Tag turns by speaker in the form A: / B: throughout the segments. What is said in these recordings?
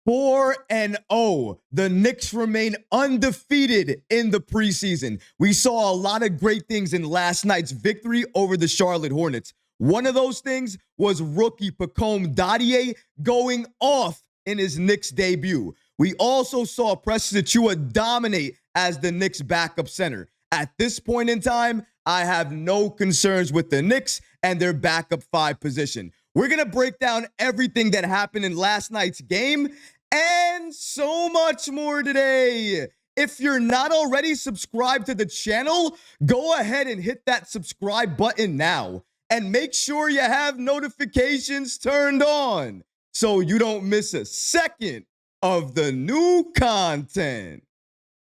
A: 4-0. The Knicks remain undefeated in the preseason. We saw a lot of great things in last night's victory over the Charlotte Hornets. One of those things was rookie Pacome Dadiet going off in his Knicks debut. We also saw Precious Achiuwa dominate as the Knicks backup center. At this point in time, I have no concerns with the Knicks and their backup 5 position. We're going to break down everything that happened in last night's game and so much more today. If you're not already subscribed to the channel, go ahead and hit that subscribe button now. And make sure you have notifications turned on so you don't miss a second of the new content.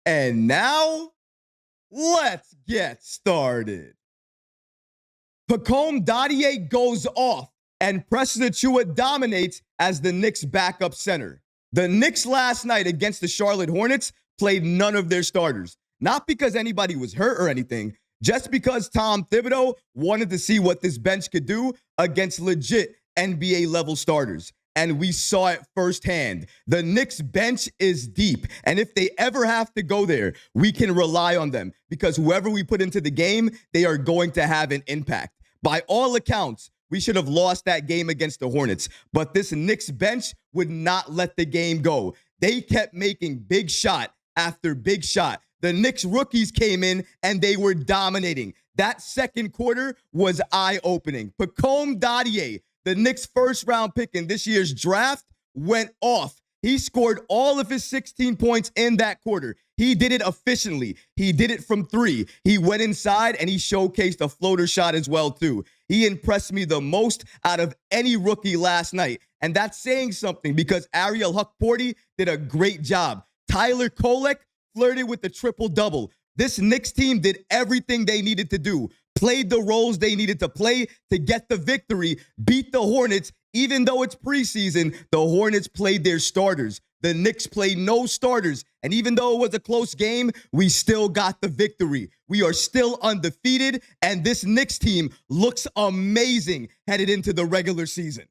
A: And now, let's get started. Pacome Dadiet goes off and Precious Achiuwa dominates as the Knicks backup center. The Knicks last night against the Charlotte Hornets played none of their starters. Not because anybody was hurt or anything, just because Thibodeau wanted to see what this bench could do against legit NBA-level starters. And we saw it firsthand. The Knicks bench is deep. And if they ever have to go there, we can rely on them because whoever we put into the game, they are going to have an impact. By all accounts, we should have lost that game against the Hornets, but this Knicks bench would not let the game go. They kept making big shot after big shot. The Knicks rookies came in and they were dominating. That second quarter was eye-opening. Pacome Dadiet, the Knicks first-round pick in this year's draft, went off. He scored all of his 16 points in that quarter. He did it efficiently. He did it from 3. He went inside and he showcased a floater shot as well, too. He impressed me the most out of any rookie last night. And that's saying something because Ariel Hukporti did a great job. Tyler Kolek flirted with the triple-double. This Knicks team did everything they needed to do, played the roles they needed to play to get the victory, beat the Hornets. Even though it's preseason, the Hornets played their starters. The Knicks played no starters. And even though it was a close game, we still got the victory. We are still undefeated, and this Knicks team looks amazing headed into the regular season.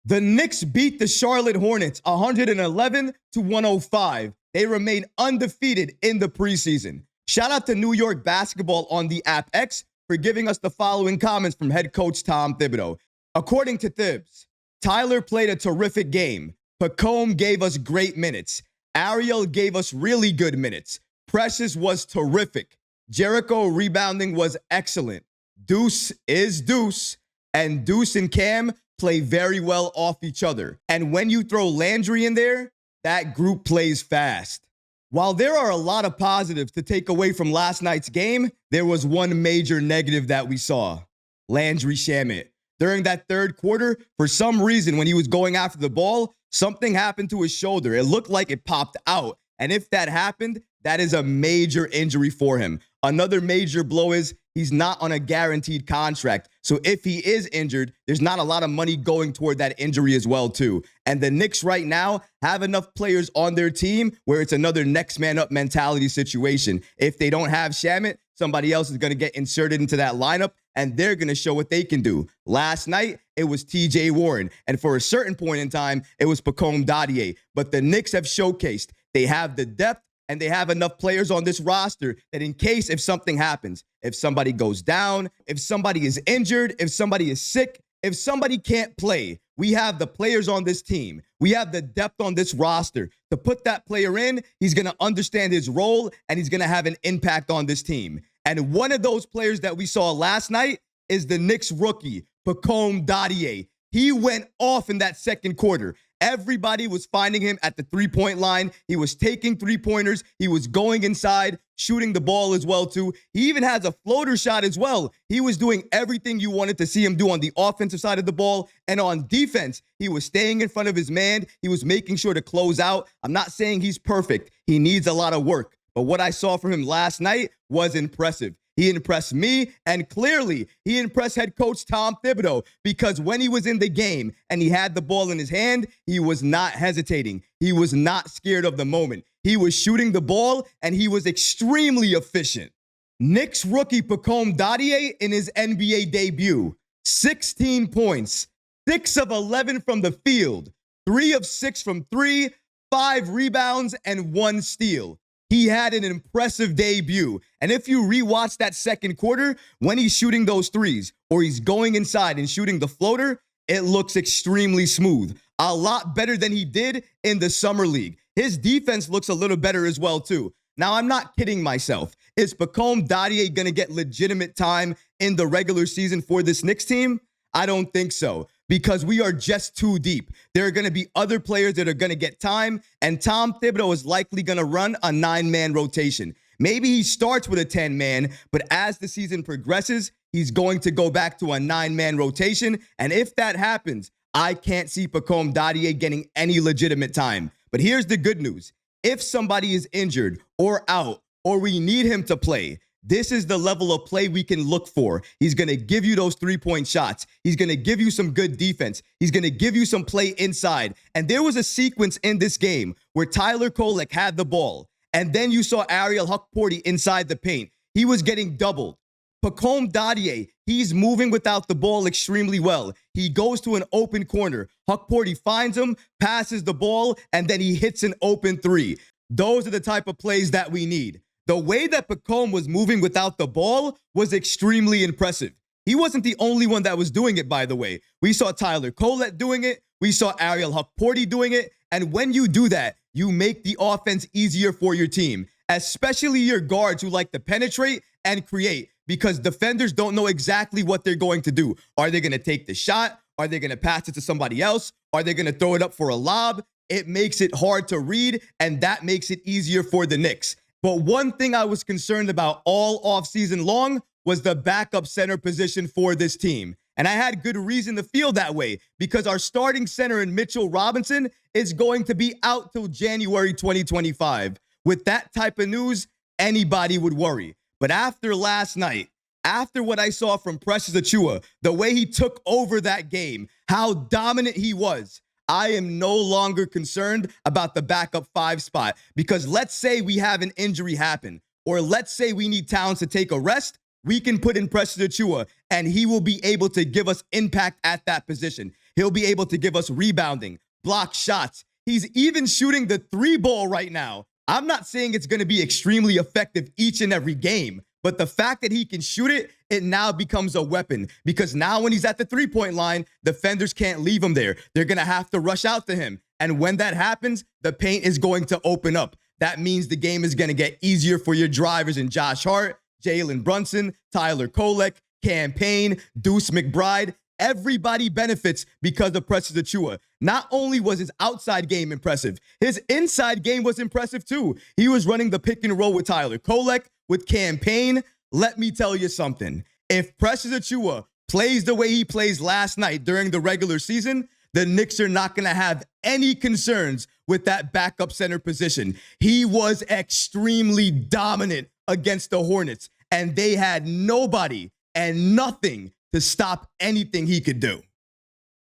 A: The Knicks beat the Charlotte Hornets 111-105. They remain undefeated in the preseason. Shout out to New York Basketball on the app X for giving us the following comments from head coach Thibodeau. According to Thibs, Tyler played a terrific game. Pacome gave us great minutes. Ariel gave us really good minutes. Precious was terrific. Jericho rebounding was excellent. Deuce is Deuce. And Deuce and Cam play very well off each other. And when you throw Landry in there, that group plays fast. While there are a lot of positives to take away from last night's game, there was one major negative that we saw. Landry Shamet. During that third quarter, for some reason, when he was going after the ball, something happened to his shoulder. It looked like it popped out. And if that happened, that is a major injury for him. Another major blow is he's not on a guaranteed contract. So if he is injured, there's not a lot of money going toward that injury as well, too. And the Knicks right now have enough players on their team where it's another next man up mentality situation. If they don't have Shamet, somebody else is going to get inserted into that lineup, and they're going to show what they can do. Last night, it was TJ Warren. And for a certain point in time, it was Pacome Dadiet. But the Knicks have showcased they have the depth and they have enough players on this roster that in case if something happens, if somebody goes down, if somebody is injured, if somebody is sick, if somebody can't play, we have the players on this team. We have the depth on this roster to put that player in. He's going to understand his role and he's going to have an impact on this team. And one of those players that we saw last night is the Knicks rookie, Pacome Dadiet. He went off in that second quarter. Everybody was finding him at the three-point line. He was taking three-pointers. He was going inside, shooting the ball as well, too. He even has a floater shot as well. He was doing everything you wanted to see him do on the offensive side of the ball. And on defense, he was staying in front of his man. He was making sure to close out. I'm not saying he's perfect. He needs a lot of work. But what I saw from him last night was impressive. He impressed me, and clearly he impressed head coach Thibodeau because when he was in the game and he had the ball in his hand, he was not hesitating. He was not scared of the moment. He was shooting the ball, and he was extremely efficient. Knicks rookie Pacome Dadiet in his NBA debut, 16 points, 6 of 11 from the field, 3 of 6 from 3, 5 rebounds, and 1 steal. He had an impressive debut. And if you rewatch that second quarter, when he's shooting those threes or he's going inside and shooting the floater, it looks extremely smooth. A lot better than he did in the summer league. His defense looks a little better as well, too. Now, I'm not kidding myself. Is Pacome Dadiet going to get legitimate time in the regular season for this Knicks team? I don't think so, because we are just too deep. There are going to be other players that are going to get time, and Tom Thibodeau is likely going to run a 9-man rotation. Maybe he starts with a 10-man, but as the season progresses, he's going to go back to a 9-man rotation, and if that happens, I can't see Pacome Dadiet getting any legitimate time. But here's the good news. If somebody is injured or out or we need him to play, this is the level of play we can look for. He's going to give you those 3-point shots. He's going to give you some good defense. He's going to give you some play inside. And there was a sequence in this game where Tyler Kolek had the ball, and then you saw Ariel Hukporti inside the paint. He was getting doubled. Pacome Dadiet, he's moving without the ball extremely well. He goes to an open corner. Hukporti finds him, passes the ball, and then he hits an open 3. Those are the type of plays that we need. The way that Pacome was moving without the ball was extremely impressive. He wasn't the only one that was doing it, by the way. We saw Tyler Kolek doing it. We saw Ariel Hukporti doing it. And when you do that, you make the offense easier for your team, especially your guards who like to penetrate and create, because defenders don't know exactly what they're going to do. Are they going to take the shot? Are they going to pass it to somebody else? Are they going to throw it up for a lob? It makes it hard to read, and that makes it easier for the Knicks. But one thing I was concerned about all offseason long was the backup center position for this team. And I had good reason to feel that way, because our starting center in Mitchell Robinson is going to be out till January 2025. With that type of news, anybody would worry. But after last night, after what I saw from Precious Achiuwa, the way he took over that game, how dominant he was, I am no longer concerned about the backup 5 spot, because let's say we have an injury happen, or let's say we need Towns to take a rest, we can put in Precious Achiuwa, and he will be able to give us impact at that position. He'll be able to give us rebounding, block shots. He's even shooting the 3-ball right now. I'm not saying it's going to be extremely effective each and every game, but the fact that he can shoot it, it now becomes a weapon, because now when he's at the 3-point line, defenders can't leave him there. They're going to have to rush out to him. And when that happens, the paint is going to open up. That means the game is going to get easier for your drivers in Josh Hart, Jalen Brunson, Tyler Kolek, Cam Payne, Deuce McBride. Everybody benefits because of Precious Achiuwa. Not only was his outside game impressive, his inside game was impressive too. He was running the pick and roll with Tyler Kolek, with Cam Payne. Let me tell you something. If Precious Achiuwa plays the way he plays last night during the regular season, the Knicks are not going to have any concerns with that backup center position. He was extremely dominant against the Hornets, and they had nobody and nothing to stop anything he could do.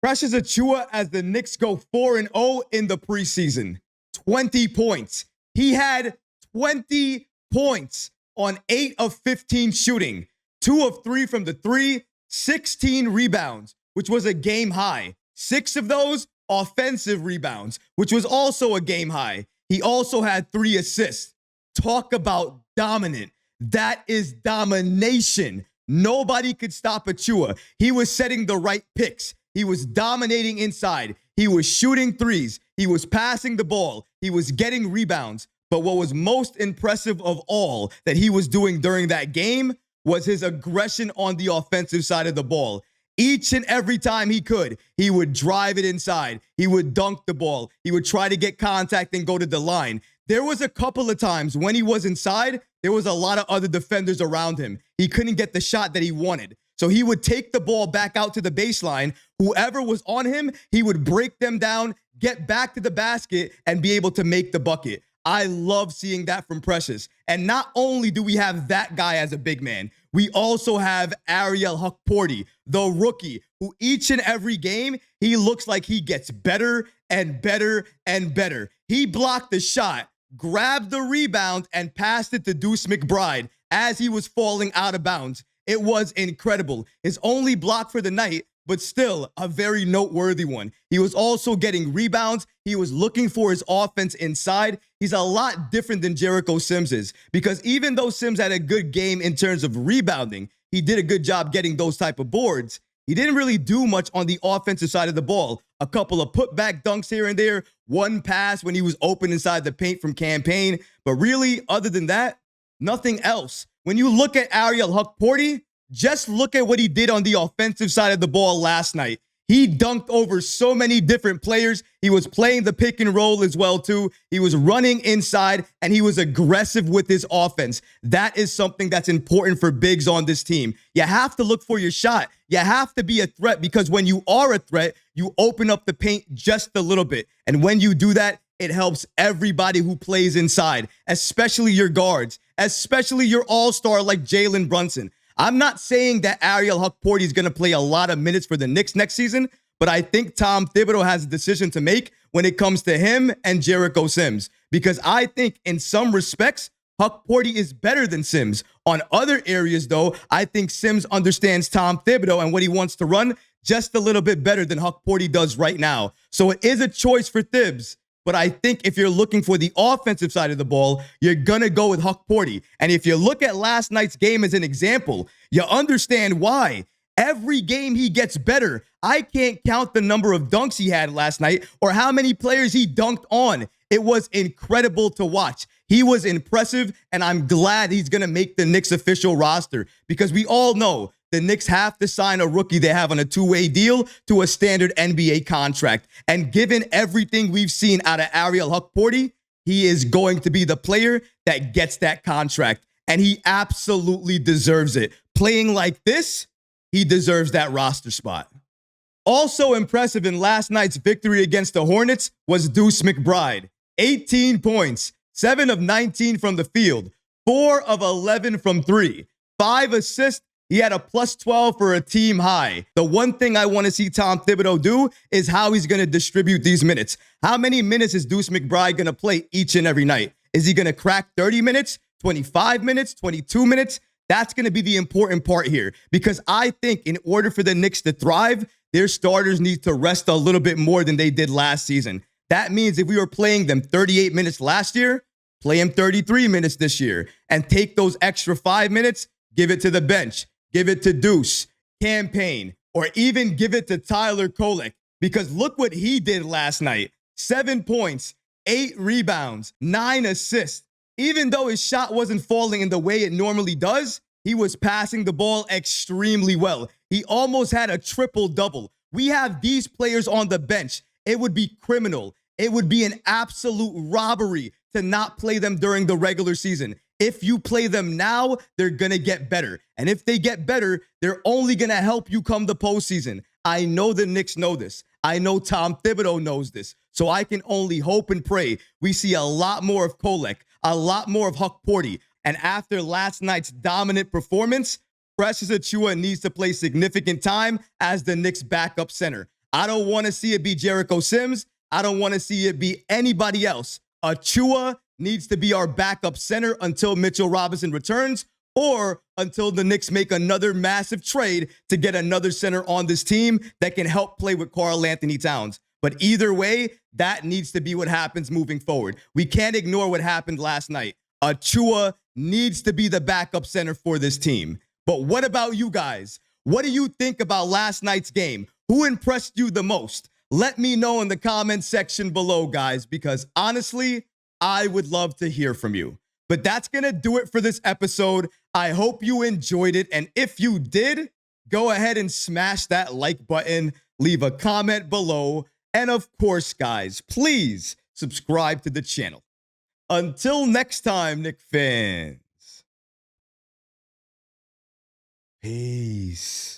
A: Precious Achiuwa as the Knicks go 4-0 in the preseason. 20 points. He had 20 points on 8 of 15 shooting. 2 of 3 from the 3, 16 rebounds, which was a game high. 6 of those offensive rebounds, which was also a game high. He also had 3 assists. Talk about dominant. That is domination. Nobody could stop Achiuwa. He was setting the right picks. He was dominating inside. He was shooting threes. He was passing the ball. He was getting rebounds. But what was most impressive of all that he was doing during that game was his aggression on the offensive side of the ball. Each and every time he could, he would drive it inside. He would dunk the ball. He would try to get contact and go to the line. There was a couple of times when he was inside, there was a lot of other defenders around him. He couldn't get the shot that he wanted. So he would take the ball back out to the baseline. Whoever was on him, he would break them down, get back to the basket, and be able to make the bucket. I love seeing that from Precious. And not only do we have that guy as a big man, we also have Ariel Hukporti, the rookie, who each and every game, he looks like he gets better and better and better. He blocked the shot, grabbed the rebound, and passed it to Deuce McBride as he was falling out of bounds. It was incredible. His only block for the night but still a very noteworthy one. He was also getting rebounds. He was looking for his offense inside. He's a lot different than Jericho Sims is, because even though Sims had a good game in terms of rebounding, he did a good job getting those type of boards. He didn't really do much on the offensive side of the ball. A couple of putback dunks here and there, one pass when he was open inside the paint from Campaign. But really, other than that, nothing else. When you look at Ariel Hukporty, just look at what he did on the offensive side of the ball last night. He dunked over so many different players. He was playing the pick and roll as well, too. He was running inside, and he was aggressive with his offense. That is something that's important for bigs on this team. You have to look for your shot. You have to be a threat, because when you are a threat, you open up the paint just a little bit. And when you do that, it helps everybody who plays inside, especially your guards, especially your all-star like Jalen Brunson. I'm not saying that Ariel Hukporty is going to play a lot of minutes for the Knicks next season, but I think Tom Thibodeau has a decision to make when it comes to him and Jericho Sims, because I think in some respects, Hukporty is better than Sims. On other areas, though, I think Sims understands Tom Thibodeau and what he wants to run just a little bit better than Hukporty does right now. So it is a choice for Thibs. But I think if you're looking for the offensive side of the ball, you're going to go with Hukporty. And if you look at last night's game as an example, you understand why. Every game he gets better. I can't count the number of dunks he had last night or how many players he dunked on. It was incredible to watch. He was impressive, and I'm glad he's going to make the Knicks official roster, because we all know the Knicks have to sign a rookie they have on a two-way deal to a standard NBA contract. And given everything we've seen out of Ariel Hukporty, he is going to be the player that gets that contract. And he absolutely deserves it. Playing like this, he deserves that roster spot. Also impressive in last night's victory against the Hornets was Deuce McBride. 18 points, 7 of 19 from the field, 4 of 11 from 3, 5 assists. He had a plus 12 for a team high. The one thing I want to see Tom Thibodeau do is how he's going to distribute these minutes. How many minutes is Deuce McBride going to play each and every night? Is he going to crack 30 minutes, 25 minutes, 22 minutes? That's going to be the important part here, because I think in order for the Knicks to thrive, their starters need to rest a little bit more than they did last season. That means if we were playing them 38 minutes last year, play them 33 minutes this year, and take those extra 5 minutes, give it to the bench. Give it to Deuce, Campaign, or even give it to Tyler Kolek, because look what he did last night. 7 points, 8 rebounds, 9 assists. Even though his shot wasn't falling in the way it normally does, he was passing the ball extremely well. He almost had a triple-double. We have these players on the bench. It would be criminal. It would be an absolute robbery to not play them during the regular season. If you play them now, they're going to get better. And if they get better, they're only going to help you come the postseason. I know the Knicks know this. I know Tom Thibodeau knows this. So I can only hope and pray we see a lot more of Kolek, a lot more of Hukporty. And after last night's dominant performance, Precious Achiuwa needs to play significant time as the Knicks' backup center. I don't want to see it be Jericho Sims. I don't want to see it be anybody else. Achiuwa needs to be our backup center until Mitchell Robinson returns, or until the Knicks make another massive trade to get another center on this team that can help play with Karl-Anthony Towns. But either way, that needs to be what happens moving forward. We can't ignore what happened last night. Achiuwa needs to be the backup center for this team. But what about you guys? What do you think about last night's game? Who impressed you the most? Let me know in the comment section below, guys, because honestly, I would love to hear from you. But that's going to do it for this episode. I hope you enjoyed it. And if you did, go ahead and smash that like button, leave a comment below. And of course, guys, please subscribe to the channel. Until next time, Knick fans. Peace.